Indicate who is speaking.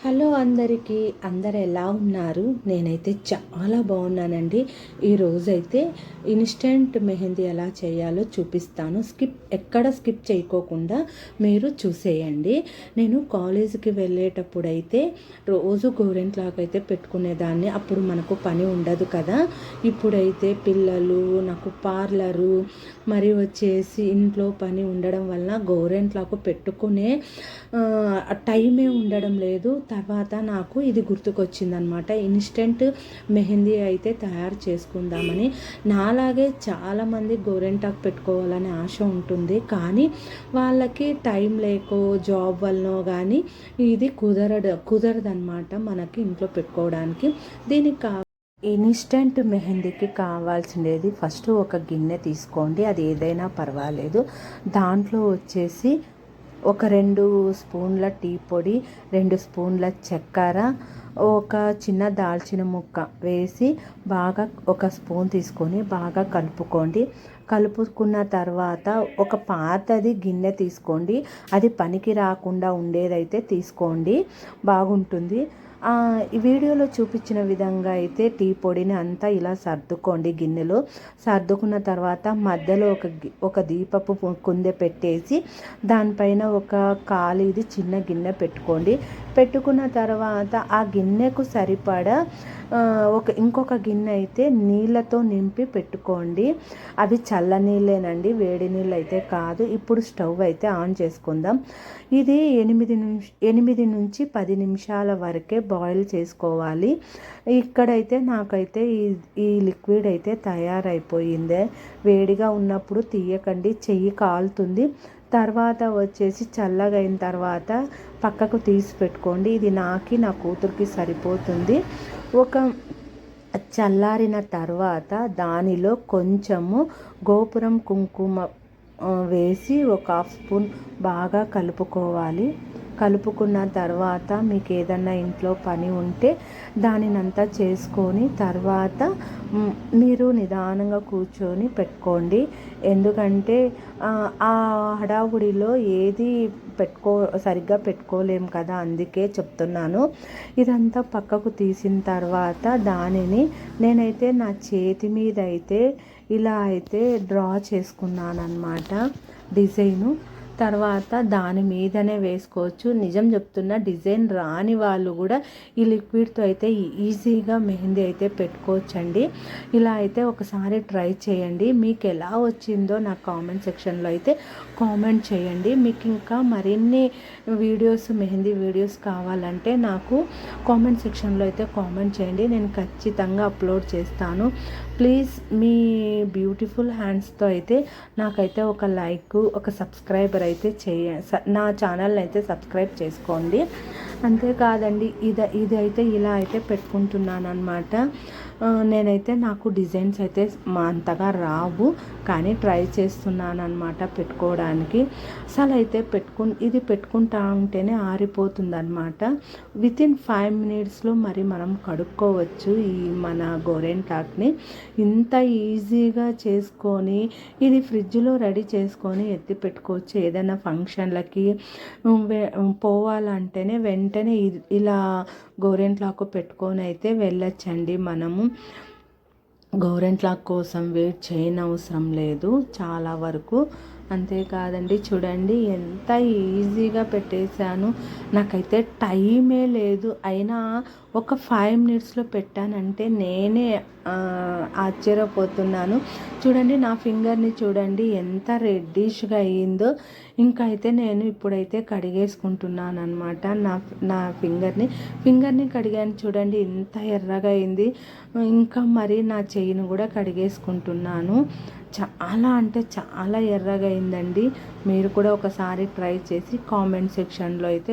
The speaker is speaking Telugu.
Speaker 1: హలో అందరికీ, అందరు ఎలా ఉన్నారు? నేనైతే చాలా బాగున్నానండి. ఈరోజైతే ఇన్స్టెంట్ మెహందీ ఎలా చేయాలో చూపిస్తాను. ఎక్కడ స్కిప్ చేయకోకుండా మీరు చూసేయండి. నేను కాలేజీకి వెళ్ళేటప్పుడైతే రోజు గోరెంట్లాకైతే పెట్టుకునేదాన్ని. అప్పుడు మనకు పని ఉండదు కదా. ఇప్పుడైతే పిల్లలు, నాకు పార్లరు, మరి వచ్చేసి ఇంట్లో పని ఉండడం వల్ల గోరెంట్లాకు పెట్టుకునే టైమే ఉండడం లేదు. తర్వాత నాకు ఇది గుర్తుకొచ్చిందనమాట. ఇన్స్టెంట్ మెహందీ అయితే తయారు చేసుకుందామని. నాలాగే చాలామంది గోరెంటాకు పెట్టుకోవాలని ఆశ ఉంటుంది, కానీ వాళ్ళకి టైం లేకో జాబ్ వల్లనో కానీ ఇది కుదరదనమాట మనకి ఇంట్లో పెట్టుకోవడానికి. దీనికి ఇన్స్టెంట్ మెహందీకి కావాల్సినది ఫస్ట్ ఒక గిన్నె తీసుకోండి, అది ఏదైనా పర్వాలేదు. దాంట్లో వచ్చేసి ఒక 2 స్పూన్ల టీ పొడి, 2 స్పూన్ల చక్కెర, ఒక చిన్న దాల్చిన ముక్క వేసి బాగా ఒక స్పూన్ తీసుకొని బాగా కలుపుకోండి. కలుపుకున్న తర్వాత ఒక పాతది గిన్నె తీసుకోండి, అది పనికి రాకుండా ఉండేదైతే తీసుకోండి, బాగుంటుంది. ఈ వీడియోలో చూపించిన విధంగా అయితే టీ పొడిని అంతా ఇలా సర్దుకోండి. గిన్నెలో సర్దుకున్న తర్వాత మధ్యలో ఒక దీపపు కుందె పెట్టేసి దానిపైన ఒక ఖాళీది చిన్న గిన్నె పెట్టుకోండి. పెట్టుకున్న తర్వాత ఆ గిన్నెకు సరిపడా ఇంకొక గిన్నె అయితే నీళ్ళతో నింపి పెట్టుకోండి. అవి చల్ల నీళ్ళేనండి, వేడి నీళ్ళు అయితే కాదు. ఇప్పుడు స్టవ్ అయితే ఆన్ చేసుకుందాం. ఇది 8 నుంచి 10 నిమిషాల వరకే బాయిల్ చేసుకోవాలి. ఇక్కడైతే నాకైతే ఈ లిక్విడ్ అయితే తయారైపోయిందే. వేడిగా ఉన్నప్పుడు తీయకండి, చెయ్యి కాలుతుంది. తర్వాత వచ్చేసి చల్లగా అయిన తర్వాత పక్కకు తీసి పెట్టుకోండి. ఇది నా కూతురికి సరిపోతుంది. ఒక చల్లారిన తర్వాత దానిలో కొంచెము గోపురం కుంకుమ వేసి ఒక 1/2 స్పూన్ బాగా కలుపుకోవాలి. కలుపుకున్న తర్వాత మీకు ఏదన్నా ఇంట్లో పని ఉంటే దానినంతా చేసుకొని తర్వాత మీరు నిదానంగా కూర్చొని పెట్టుకోండి. ఎందుకంటే ఆ హడావుడిలో ఏది సరిగ్గా పెట్టుకోలేము కదా, అందుకే చెప్తున్నాను. ఇదంతా పక్కకు తీసిన తర్వాత దానిని నేనైతే నా చేతి మీద అయితే ఇలా అయితే డ్రా చేసుకున్నాను అన్నమాట డిజైను. తర్వాత దాని మీదనే వేసుకోవచ్చు. నిజం చెప్తున్నా, డిజైన్ రాని వాళ్ళు కూడా ఈ లిక్విడ్తో అయితే ఈజీగా మెహందీ అయితే పెట్టుకోవచ్చండి. ఇలా అయితే ఒకసారి ట్రై చేయండి. మీకు ఎలా వచ్చిందో నాకు కామెంట్ సెక్షన్లో అయితే కామెంట్ చేయండి. మీకు ఇంకా మరిన్ని మెహందీ వీడియోస్ కావాలంటే నాకు కామెంట్ సెక్షన్లో అయితే కామెంట్ చేయండి, నేను ఖచ్చితంగా అప్లోడ్ చేస్తాను. ప్లీజ్ మీ బ్యూటిఫుల్ హ్యాండ్స్తో అయితే నాకైతే ఒక లైక్, ఒక సబ్స్క్రైబర్ అయితే నా ఛానల్ని అయితే సబ్స్క్రైబ్ చేసుకోండి. అంతేకాదండి, ఇది అయితే ఇలా అయితే పెట్టుకుంటున్నాను అనమాట. నేనైతే నాకు డిజైన్స్ అయితే అంతగా రావు, కానీ ట్రై చేస్తున్నాను అనమాట పెట్టుకోవడానికి. అసలు అయితే ఇది పెట్టుకుంటా ఉంటేనే ఆరిపోతుంది అనమాట. వితిన్ 5 మినిట్స్లో మరి మనం కడుక్కోవచ్చు ఈ మన గోరెంటాక్ని. ఇంత ఈజీగా చేసుకొని ఇది ఫ్రిడ్జ్లో రెడీ చేసుకొని ఎత్తి పెట్టుకోవచ్చు. ఏదైనా ఫంక్షన్లకి పోవాలంటేనే వెంటనే ఇలా గోరెంట్లాకు పెట్టుకొని అయితే వెళ్ళొచ్చండి. మనము గోరెంట్లాకు కోసం వెయిట్ చేయనవసరం లేదు చాలా వరకు. అంతేకాదండి, చూడండి ఎంత ఈజీగా పెట్టేశాను. నాకైతే టైమే లేదు, అయినా ఒక 5 మినిట్స్లో పెట్టానంటే నేనే ఆశ్చర్యపోతున్నాను. చూడండి నా ఫింగర్ని చూడండి ఎంత రెడ్డిష్గా అయ్యిందో. ఇంకా అయితే నేను ఇప్పుడైతే కడిగేసుకుంటున్నాను అనమాట నా ఫింగర్ని కడిగాను. చూడండి ఎంత ఎర్రగా అయింది. ఇంకా మరి నా చెయ్యిని కూడా కడిగేసుకుంటున్నాను. చాలా అంటే చాలా ఎర్రగా అయిందండి. మీరు కూడా ఒకసారి ట్రై చేసి కామెంట్ సెక్షన్లో అయితే